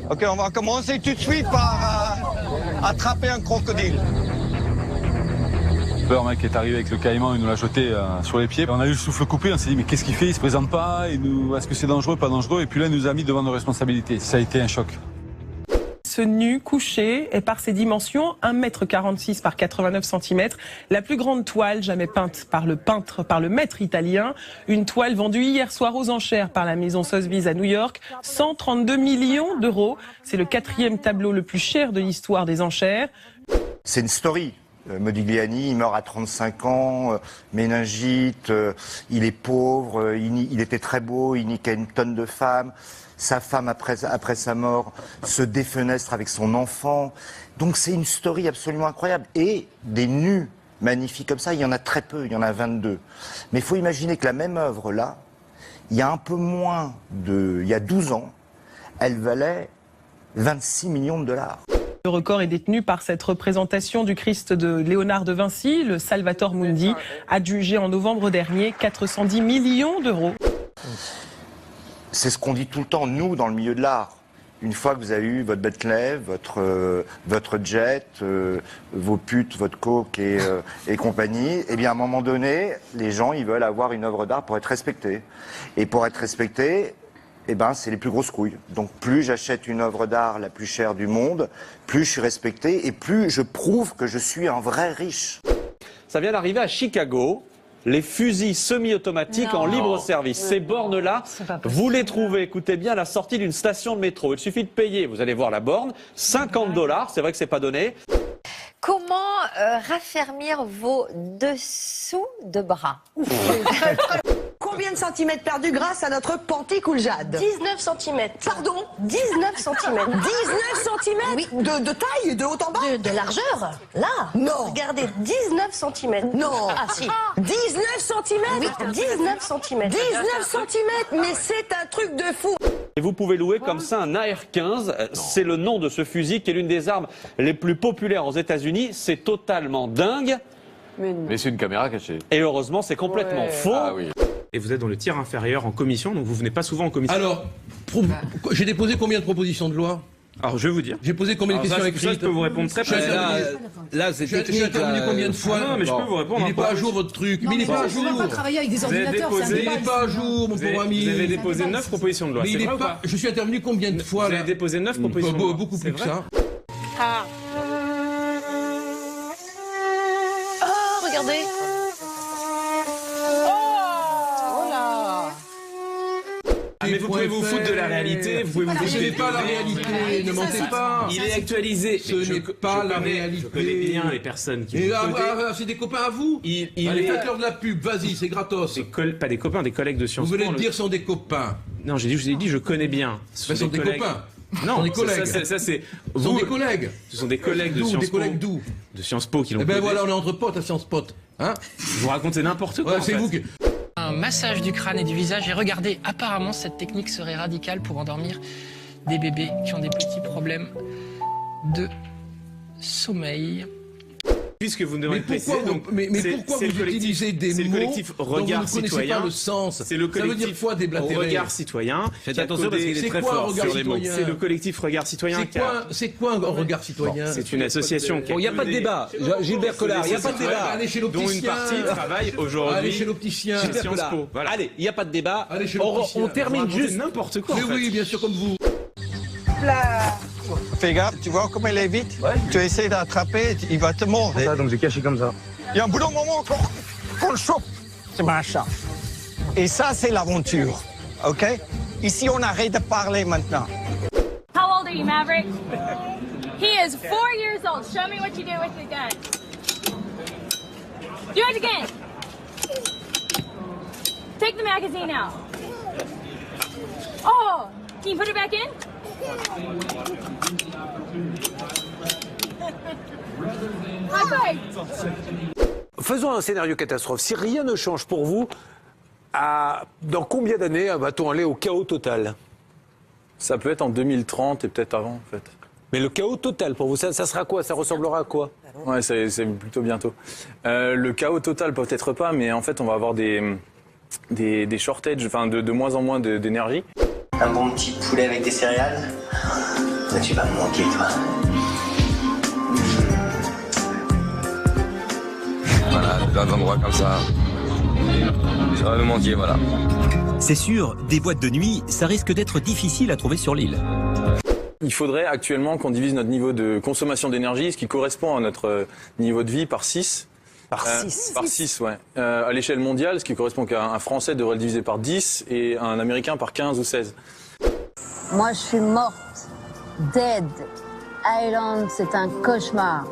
Ok, on va commencer tout de suite par attraper un crocodile. Le mec est arrivé avec le caïman, il nous l'a jeté sur les pieds. On a eu le souffle coupé, on s'est dit mais qu'est-ce qu'il fait? Il se présente pas, est-ce que c'est dangereux, pas dangereux? Et puis là il nous a mis devant nos responsabilités. Ça a été un choc. Ce nu couché est par ses dimensions 1,46 m par 89 cm, la plus grande toile jamais peinte par le maître italien. Une toile vendue hier soir aux enchères par la maison Sotheby's à New York, 132 millions d'euros. C'est le 4e tableau le plus cher de l'histoire des enchères. C'est une story. Modigliani, il meurt à 35 ans, méningite, il est pauvre, il était très beau, il niquait une tonne de femmes. Sa femme, après sa mort, se défenestre avec son enfant. Donc c'est une story absolument incroyable. Et des nus magnifiques comme ça, il y en a très peu, il y en a 22. Mais il faut imaginer que la même œuvre, là, il y a un peu moins il y a 12 ans, elle valait 26 millions de dollars. Le record est détenu par cette représentation du Christ de Léonard de Vinci, le Salvator Mundi, adjugé en novembre dernier 410 millions d'euros. C'est ce qu'on dit tout le temps, nous, dans le milieu de l'art. Une fois que vous avez eu votre Bentley, votre jet, vos putes, votre coke et compagnie, eh bien, à un moment donné, les gens, ils veulent avoir une œuvre d'art pour être respectés. Et pour être respectés, eh ben, c'est les plus grosses couilles. Donc plus j'achète une œuvre d'art la plus chère du monde, plus je suis respecté et plus je prouve que je suis un vrai riche. Ça vient d'arriver à Chicago. Les fusils semi-automatiques en libre service. Ces bornes-là, vous les trouvez, écoutez bien, à la sortie d'une station de métro. Il suffit de payer, vous allez voir la borne, 50 $, c'est vrai que c'est pas donné. Comment raffermir vos dessous de bras? Combien de centimètres perdus grâce à notre panty-cool-jade? 19 cm. Pardon? 19 cm. 19 cm? Oui. De taille, de haut en bas? De largeur? Là? Non. Regardez, 19 cm. Non. Ah si. 19 cm? Oui, 19 cm. 19 cm? Mais c'est un truc de fou. Et vous pouvez louer comme ça un AR-15. C'est le nom de ce fusil qui est l'une des armes les plus populaires aux États-Unis. C'est totalement dingue. Mais c'est une caméra cachée. Et heureusement, c'est complètement faux. Ah oui. Et vous êtes dans le tiers inférieur en commission, donc vous venez pas souvent en commission. Alors, j'ai déposé combien de propositions de loi? Alors je vais vous dire. J'ai posé combien de questions écrites? Ça, je peux vous répondre très précisément. Là, c'est J'ai intervenu combien de fois? Non, mais je peux vous répondre. Il n'est pas à jour votre truc. Mais il n'est pas à jour. On ne va pas travailler avec des ordinateurs. Il n'est pas à jour, mon pauvre ami. Vous avez déposé 9 propositions de loi. C'est vrai ou pas? Je suis intervenu combien de fois? Vous avez déposé 9 propositions de loi. Beaucoup plus que ça. Oh, regardez. Mais vous pouvez vous foutre de la réalité, vous pouvez vous foutre Ce n'est pas la réalité, ne mentez pas. Il est actualisé. Ce n'est pas la réalité. Je connais bien les personnes qui c'est des copains à vous? Allez, faites-leur de la pub, vas-y, c'est gratos. Pas des copains, des collègues de Sciences Po. Vous venez de dire sont des copains. Non, je vous ai dit, je connais bien. Ce sont des copains. Non, des collègues. Ça c'est. Ce sont des collègues. Ce sont des collègues de Sciences Po. Des collègues d'où? De Sciences Po qui l'ont. Eh ben voilà, on est entre potes à Sciences Po. Hein? Vous racontez n'importe quoi. Ouais, c'est vous qui. Un massage du crâne et du visage. Et regardez, apparemment, cette technique serait radicale pour endormir des bébés qui ont des petits problèmes de sommeil. Puisque vous me demandez pourquoi vous utilisez des mots dont vous ne connaissez pas le sens? C'est le collectif Ça veut dire quoi, déblatérer? Regard Citoyen. Faites attention parce qu'il est très fort sur les mots. C'est le collectif Regard Citoyen. C'est quoi un Regard Citoyen? C'est une association qui... Il n'y a pas de débat. Gilbert Collard, il n'y a pas de débat. Allez chez dont l'opticien. une partie travaille aujourd'hui. Allez chez l'opticien. Chez Sciences Po. Voilà. Allez, il n'y a pas de débat. Allez chez l'opticien. On termine juste. N'importe quoi. Mais oui, bien sûr, comme vous. Fais gaffe, tu vois comment il est vite? Tu essaies d'attraper, il va te mordre. Ça, donc j'ai caché comme ça. Il y a un bout d'un moment qu'on le chope, ce machin. Et ça, c'est l'aventure, OK? Ici, on arrête de parler maintenant. How old are you, Maverick? He is 4 years old. Show me what you do with the gun. Do it again. Take the magazine out. Oh, can you put it back in? High five. Faisons un scénario catastrophe. Si rien ne change pour vous, dans combien d'années va-t-on aller au chaos total? Ça peut être en 2030 et peut-être avant en fait. Mais le chaos total pour vous, ça sera quoi? Ça ressemblera à quoi? Ouais, c'est plutôt bientôt. Le chaos total peut-être pas, mais en fait on va avoir des shortages, enfin de moins en moins d'énergie. Un bon petit poulet avec des céréales. Toi, tu vas me manquer, toi. Voilà, dans des endroits comme ça. Ça va me manquer, voilà. C'est sûr, des boîtes de nuit, ça risque d'être difficile à trouver sur l'île. Il faudrait actuellement qu'on divise notre niveau de consommation d'énergie, ce qui correspond à notre niveau de vie, par 6. Par 6 Par 6, ouais. À l'échelle mondiale, ce qui correspond qu'un Français devrait le diviser par 10 et un Américain par 15 ou 16. Moi, je suis morte. Dead. Island, c'est un cauchemar.